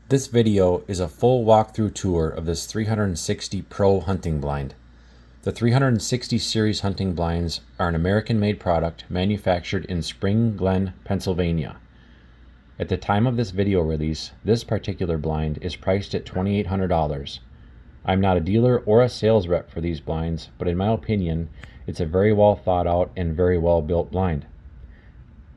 This video is a full walkthrough tour of this 360 Pro hunting blind. The 360 series hunting blinds are an American-made product manufactured in Spring Glen, Pennsylvania. At the time of this video release, this particular blind is priced at $2,800. I'm not a dealer or a sales rep for these blinds, but in my opinion, it's a very well thought out and very well built blind.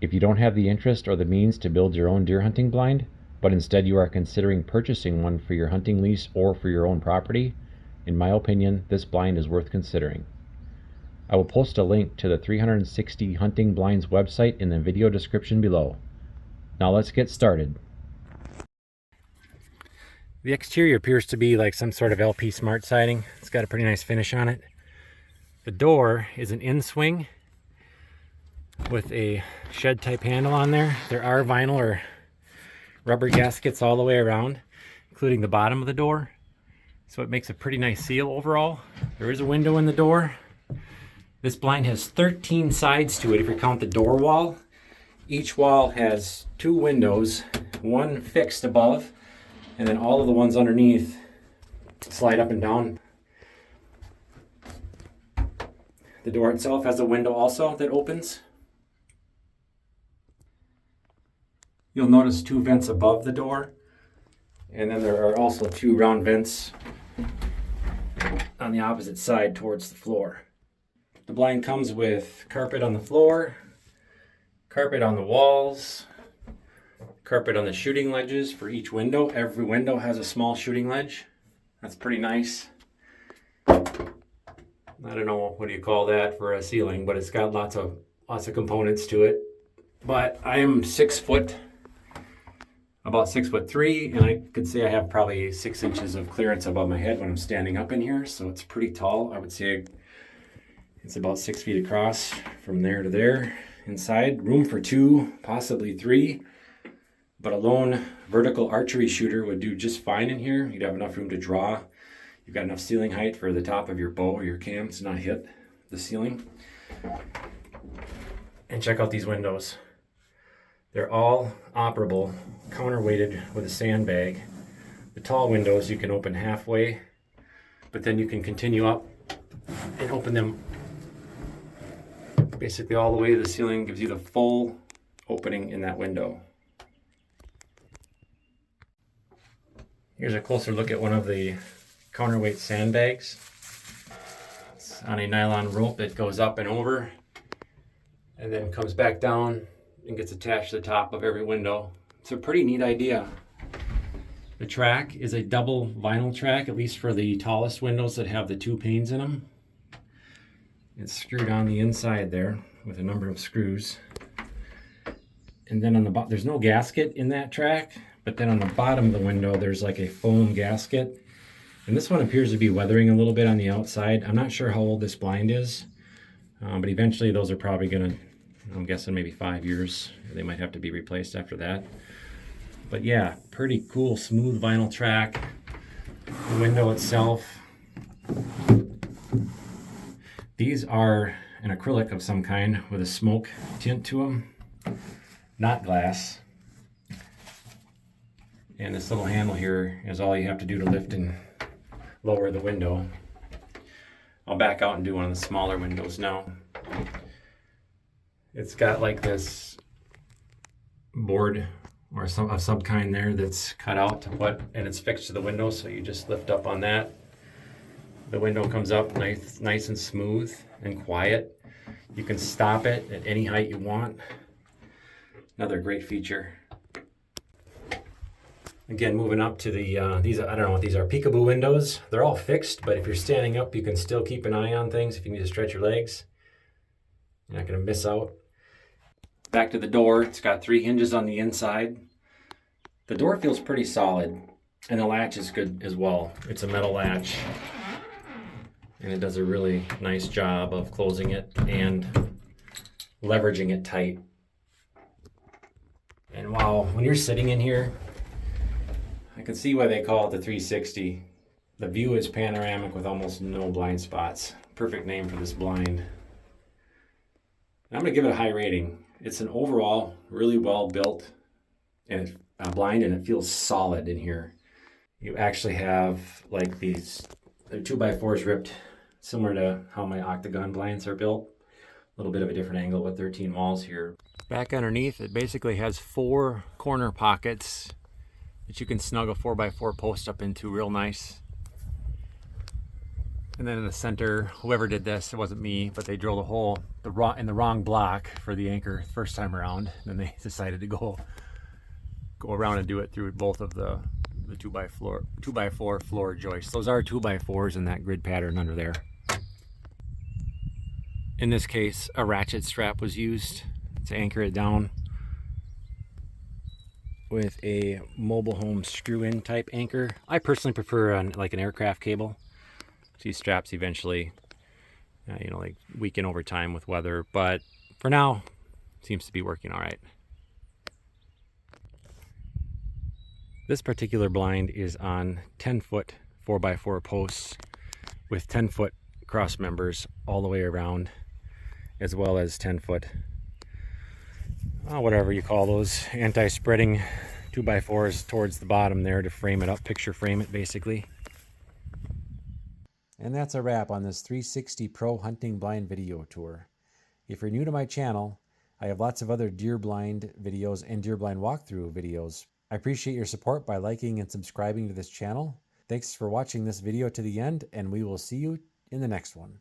If you don't have the interest or the means to build your own deer hunting blind, but instead you are considering purchasing one for your hunting lease or for your own property, in my opinion, this blind is worth considering. I will post a link to the 360 Hunting Blinds website in the video description below. Now let's get started. The exterior appears to be like some sort of LP Smart siding. It's got a pretty nice finish on it. The door is an in-swing with a shed type handle on there. There are vinyl or rubber gaskets all the way around, including the bottom of the door. So it makes a pretty nice seal overall. There is a window in the door. This blind has 13 sides to it if you count the door wall. Each wall has 2 windows, one fixed above, and then all of the ones underneath slide up and down. The door itself has a window also that opens. You'll notice 2 vents above the door, and then there are also 2 round vents on the opposite side towards the floor. The blind comes with carpet on the floor, carpet on the walls, carpet on the shooting ledges for each window. Every window has a small shooting ledge. That's pretty nice. I don't know, what do you call that for a ceiling, but it's got lots of components to it. But I am 6 foot, about 6'3", and I could say I have probably 6 inches of clearance above my head when I'm standing up in here, so it's pretty tall. I would say it's about 6 feet across from there to there. Inside, room for 2, possibly 3, but a lone vertical archery shooter would do just fine in here. You'd have enough room to draw. You've got enough ceiling height for the top of your bow or your cam to not hit the ceiling. And check out these windows. They're all operable, counterweighted with a sandbag. The tall windows you can open halfway, but then you can continue up and open them basically all the way to the ceiling. Gives you the full opening in that window. Here's a closer look at one of the counterweight sandbags. It's on a nylon rope that goes up and over and then comes back down and gets attached to the top of every window. It's a pretty neat idea. The track is a double vinyl track, at least for the tallest windows that have the 2 panes in them. It's screwed on the inside there with a number of screws. And then on the bottom, there's no gasket in that track, but then on the bottom of the window, there's like a foam gasket. And this one appears to be weathering a little bit on the outside. I'm not sure how old this blind is, but eventually those are probably gonna, I'm guessing maybe 5 years. They might have to be replaced after that. But yeah, pretty cool, smooth vinyl track. The window itself. These are an acrylic of some kind with a smoke tint to them, not glass. And this little handle here is all you have to do to lift and lower the window. I'll back out and do one of the smaller windows now. It's got like this board or some kind there that's cut out to put, and it's fixed to the window, so you just lift up on that. The window comes up nice and smooth and quiet. You can stop it at any height you want. Another great feature. Again, moving up to the, these, I don't know what these are, peekaboo windows. They're all fixed, but if you're standing up, you can still keep an eye on things if you need to stretch your legs. You're not gonna miss out. Back to the door, it's got 3 hinges on the inside. The door feels pretty solid, and the latch is good as well. It's a metal latch, and it does a really nice job of closing it and leveraging it tight. And wow, when you're sitting in here, I can see why they call it the 360. The view is panoramic with almost no blind spots. Perfect name for this blind. I'm gonna give it a high rating. It's an overall really well built and blind, and it feels solid in here. You actually have like these 2x4s ripped, similar to how my octagon blinds are built. A little bit of a different angle with 13 walls here. Back underneath, it basically has 4 corner pockets that you can snug a 4x4 post up into real nice. And then in the center, whoever did this, it wasn't me, but they drilled a hole in the wrong block for the anchor first time around. And then they decided to go around and do it through both of the 2x4 floor joists. Those are 2x4s in that grid pattern under there. In this case, a ratchet strap was used to anchor it down with a mobile home screw-in type anchor. I personally prefer like an aircraft cable. These straps eventually, like weaken over time with weather, but for now, seems to be working all right. This particular blind is on 10-foot 4x4 posts with 10-foot cross members all the way around, as well as 10-foot, whatever you call those, anti-spreading 2x4s towards the bottom there to frame it up, picture frame it basically. And that's a wrap on this 360 Pro hunting blind video tour. If you're new to my channel, I have lots of other deer blind videos and deer blind walkthrough videos. I appreciate your support by liking and subscribing to this channel. Thanks for watching this video to the end, and we will see you in the next one.